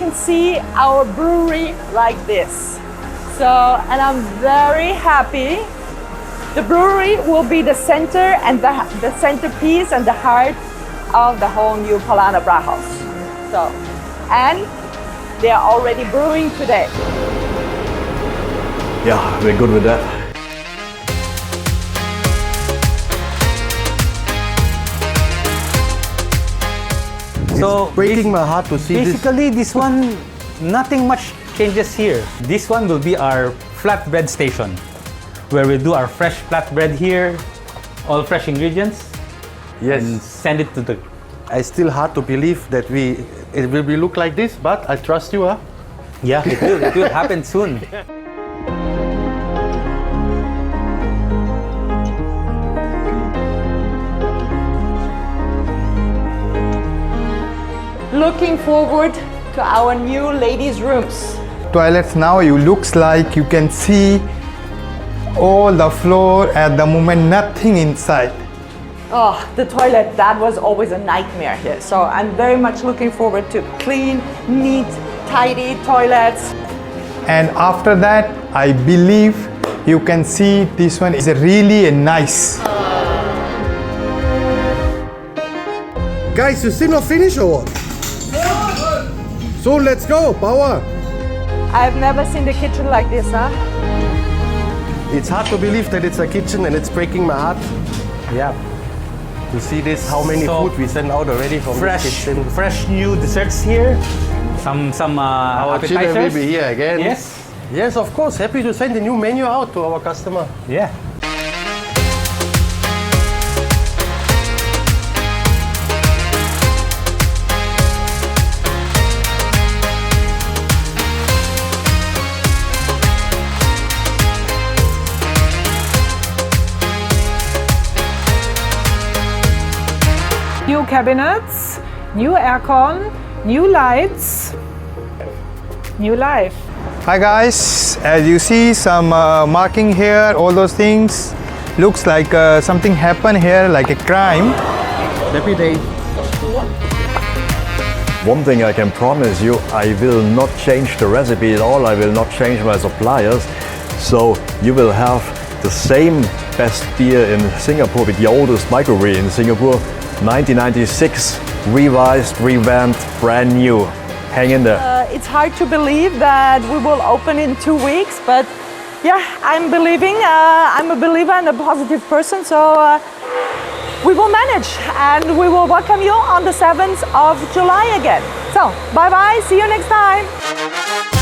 can see our brewery like this. So, and I'm very happy. The brewery will be the center and the centerpiece and the heart of the whole new Paulaner Bräuhaus. So, and they are already brewing today. Yeah, we're good with that. So Breaking my heart to see this. basically this one, nothing much changes here. This one will be our flatbread station, where we do our fresh flatbread here, all fresh ingredients, and Yes, send it to the. it's still hard to believe that it will be look like this, but I trust you, huh? Yeah, it will happen soon. Looking forward to our new ladies' rooms. Toilets now, you looks like you can see all the floor at the moment, nothing inside. Oh, the toilet, that was always a nightmare here. So I'm very much looking forward to clean, neat, tidy toilets. And after that, I believe you can see this one is really nice. Guys, you still not finished or what? So let's go, power! I've never seen the kitchen like this, huh? It's hard to believe that it's a kitchen and it's breaking my heart Yeah, to see this, how many So, food we send out already from fresh, this kitchen. fresh new desserts here. Some Our children will appetizers. be here again. Yes. Yes, of course. Happy to send the new menu out to our customer. Yeah. New cabinets, new aircon, new lights, new life. Hi guys, as you see some marking here, all those things. Looks like something happened here, like a crime. Happy day. One thing I can promise you, I will not change the recipe at all. I will not change my suppliers. So you will have the same best beer in Singapore with the oldest microbrewery in Singapore. 1996, revised, revamped, brand new. Hang in there. It's hard to believe that we will open in 2 weeks, but yeah, I'm believing. I'm a believer and a positive person, so we will manage and we will welcome you on the 7th of July again. So, bye-bye, see you next time.